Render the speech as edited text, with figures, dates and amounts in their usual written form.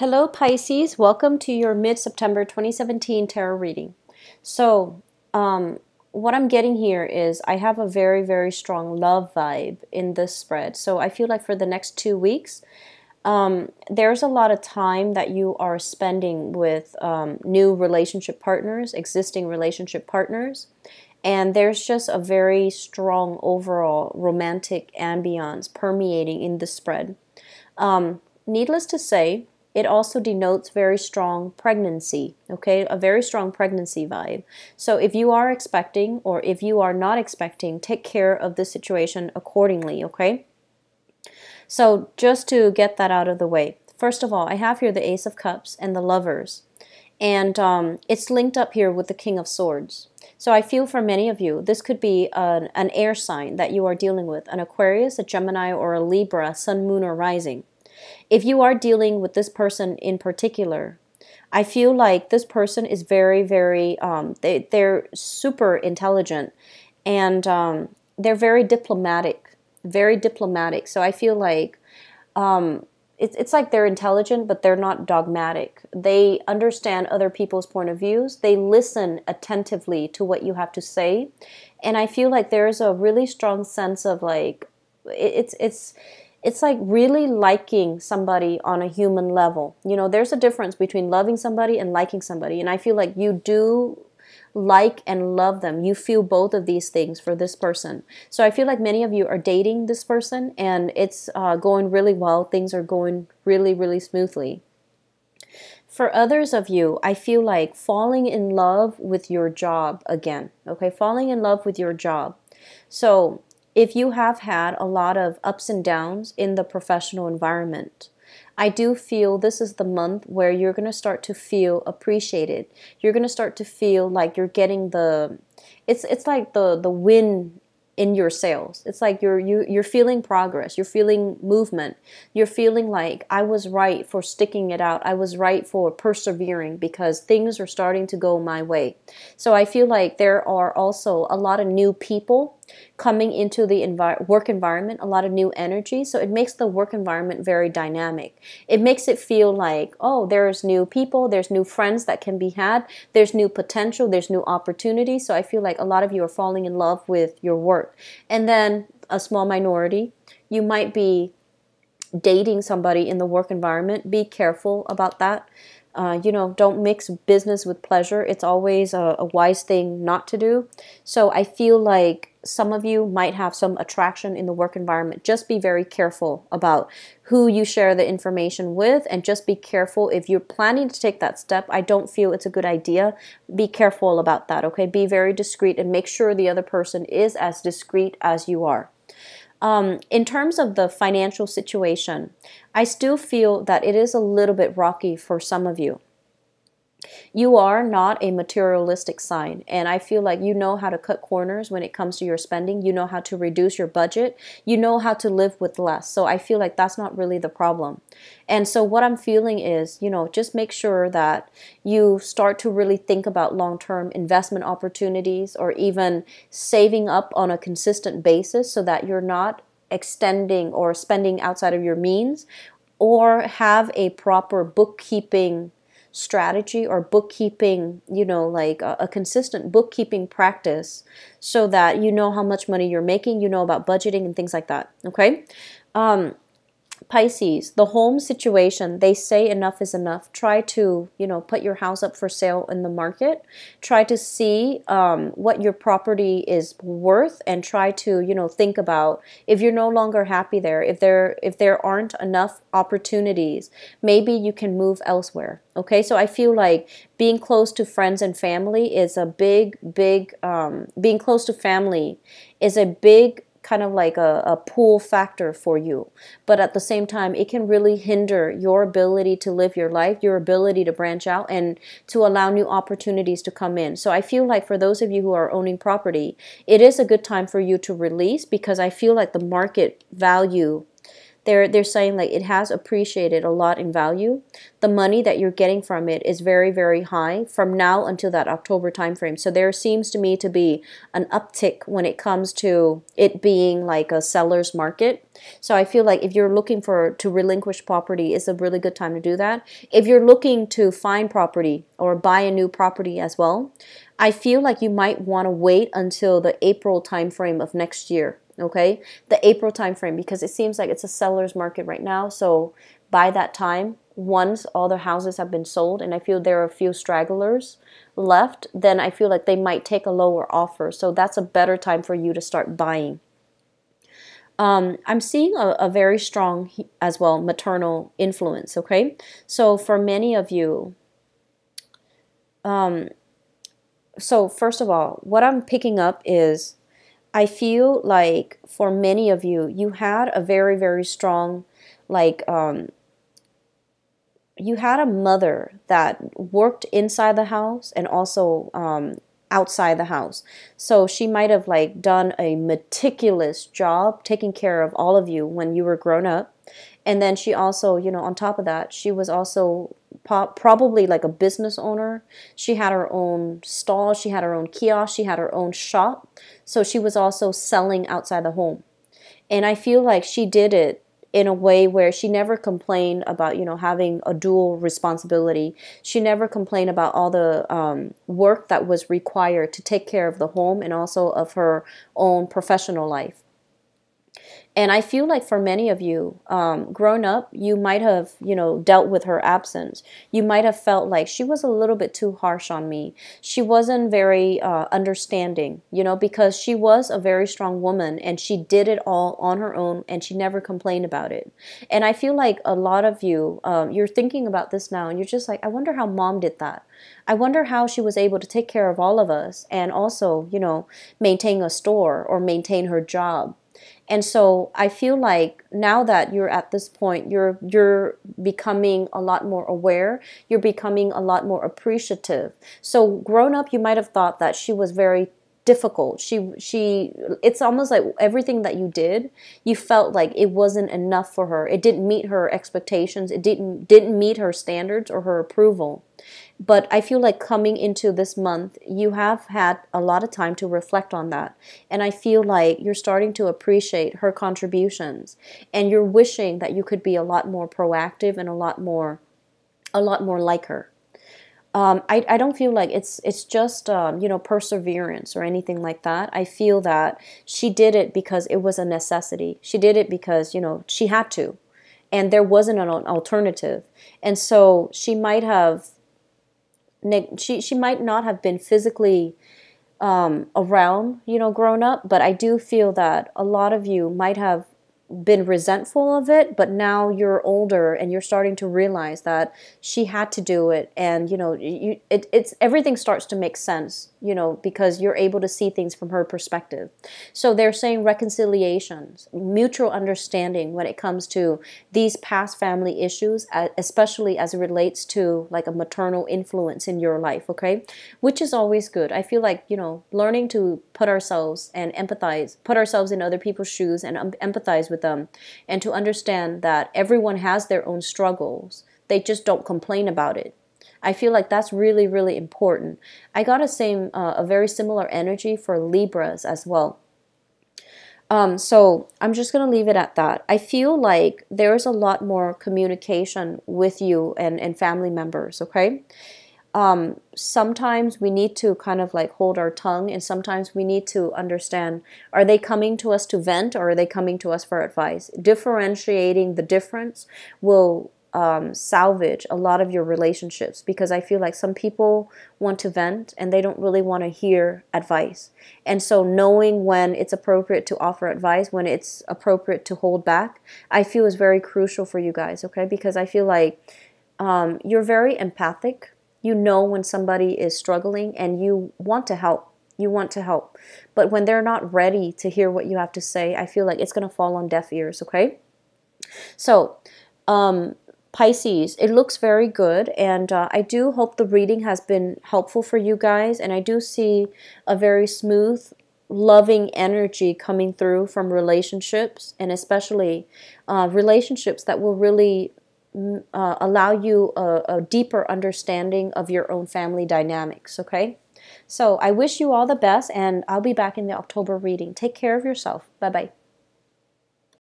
Hello Pisces, welcome to your mid-September 2017 tarot reading. So, what I'm getting here is I have a very strong love vibe in this spread. So I feel like for the next 2 weeks, there's a lot of time that you are spending with new relationship partners, existing relationship partners, and there's just a very strong overall romantic ambiance permeating in the spread. Needless to say, it also denotes very strong pregnancy, okay? A very strong pregnancy vibe. So if you are expecting or if you are not expecting, take care of the situation accordingly, okay? So just to get that out of the way, first of all, I have here the Ace of Cups and the Lovers. And it's linked up here with the King of Swords. So I feel for many of you, this could be an air sign that you are dealing with, an Aquarius, a Gemini, or a Libra, Sun, Moon, or Rising. If you are dealing with this person in particular, I feel like this person is very, they're super intelligent, and they're very diplomatic, very diplomatic. So I feel like it's like they're intelligent, but they're not dogmatic. They understand other people's point of views. They listen attentively to what you have to say. And I feel like there's a really strong sense of like, it's like really liking somebody on a human level. You know, there's a difference between loving somebody and liking somebody. And I feel like you do like and love them. You feel both of these things for this person. So I feel like many of you are dating this person and it's going really well. Things are going really smoothly. For others of you, I feel like falling in love with your job again. Okay, falling in love with your job. So if you have had a lot of ups and downs in the professional environment, I do feel this is the month where you're going to start to feel appreciated. You're going to start to feel like you're getting it's like the win in your sales. It's like you're feeling progress. You're feeling movement. You're feeling like I was right for sticking it out. I was right for persevering because things are starting to go my way. So I feel like there are also a lot of new people coming into the work environment, a lot of new energy. So it makes the work environment very dynamic. It makes it feel like, oh, there's new people, there's new friends that can be had, there's new potential, there's new opportunity. So I feel like a lot of you are falling in love with your work. And then a small minority, you might be dating somebody in the work environment. Be careful about that. Don't mix business with pleasure. It's always a wise thing not to do. So I feel like some of you might have some attraction in the work environment. Just be very careful about who you share the information with, and just be careful if you're planning to take that step. I don't feel it's a good idea. Be careful about that, okay? Be very discreet and make sure the other person is as discreet as you are. In terms of the financial situation, I still feel that it is a little bit rocky for some of you. You are not a materialistic sign, and I feel like you know how to cut corners when it comes to your spending. You know how to reduce your budget. You know how to live with less. So I feel like that's not really the problem. And so what I'm feeling is, just make sure that you start to really think about long-term investment opportunities, or even saving up on a consistent basis so that you're not extending or spending outside of your means, or have a proper bookkeeping strategy or bookkeeping, like a consistent bookkeeping practice so that you know how much money you're making, you know about budgeting and things like that, okay? Pisces, the home situation, they say enough is enough. Try to, put your house up for sale in the market. Try to see what your property is worth, and try to, think about if you're no longer happy there, if there aren't enough opportunities, maybe you can move elsewhere. Okay, so I feel like being close to friends and family is a big, being close to family is a big kind of like a pull factor for you. But at the same time, it can really hinder your ability to live your life, your ability to branch out, and to allow new opportunities to come in. So I feel like for those of you who are owning property, it is a good time for you to release, because I feel like the market value, They're saying like it has appreciated a lot in value. The money that you're getting from it is very, very high from now until that October time frame. So there seems to me to be an uptick when it comes to it being like a seller's market. So I feel like if you're looking to relinquish property, it's a really good time to do that. If you're looking to find property or buy a new property as well, I feel like you might want to wait until the April time frame of next year. Okay, the April time frame, because it seems like it's a seller's market right now. So by that time, once all the houses have been sold, and I feel there are a few stragglers left, then I feel like they might take a lower offer. So that's a better time for you to start buying. I'm seeing a very strong as well maternal influence. Okay, so for many of you, so first of all, what I'm picking up is I feel like for many of you, you had a very, very strong, like, you had a mother that worked inside the house and also outside the house. So she might have like done a meticulous job taking care of all of you when you were grown up. And then she also, on top of that, she was also probably like a business owner. She had her own stall, she had her own kiosk, she had her own shop. So she was also selling outside the home. And I feel like she did it in a way where she never complained about, having a dual responsibility. She never complained about all the work that was required to take care of the home and also of her own professional life. And I feel like for many of you, growing up, you might have, dealt with her absence. You might have felt like she was a little bit too harsh on me. She wasn't very understanding, because she was a very strong woman and she did it all on her own and she never complained about it. And I feel like a lot of you, you're thinking about this now and you're just like, I wonder how mom did that. I wonder how she was able to take care of all of us and also, maintain a store or maintain her job. And so I feel like now that you're at this point, you're becoming a lot more aware. You're becoming a lot more appreciative. So grown up, you might have thought that she was very difficult. It's almost like everything that you did, you felt like it wasn't enough for her. It didn't meet her expectations. It didn't meet her standards or her approval. But I feel like coming into this month, you have had a lot of time to reflect on that. And I feel like you're starting to appreciate her contributions. And you're wishing that you could be a lot more proactive and a lot more like her. I don't feel like it's just perseverance or anything like that. I feel that she did it because it was a necessity. She did it because she had to, and there wasn't an alternative. And so she might have she might not have been physically around grown up, but I do feel that a lot of you might have been resentful of it, but now you're older and you're starting to realize that she had to do it, and it's everything starts to make sense, because you're able to see things from her perspective. So they're saying reconciliations, mutual understanding when it comes to these past family issues, especially as it relates to like a maternal influence in your life, okay? Which is always good. I feel like, learning to put ourselves and empathize, put ourselves in other people's shoes and empathize with them, and to understand that everyone has their own struggles. They just don't complain about it. I feel like that's really, really important. I got a very similar energy for Libras as well. So I'm just going to leave it at that. I feel like there's a lot more communication with you and family members, okay? Sometimes we need to kind of like hold our tongue, and sometimes we need to understand, are they coming to us to vent or are they coming to us for advice? Differentiating the difference will salvage a lot of your relationships, because I feel like some people want to vent and they don't really want to hear advice. And so knowing when it's appropriate to offer advice, when it's appropriate to hold back, I feel is very crucial for you guys, okay? Because I feel like you're very empathic. You know when somebody is struggling and you want to help. You want to help. But when they're not ready to hear what you have to say, I feel like it's going to fall on deaf ears, okay? So, Pisces, it looks very good, and I do hope the reading has been helpful for you guys, and I do see a very smooth loving energy coming through from relationships, and especially relationships that will really allow you a deeper understanding of your own family dynamics, okay? So I wish you all the best, and I'll be back in the October reading. Take care of yourself. Bye-bye.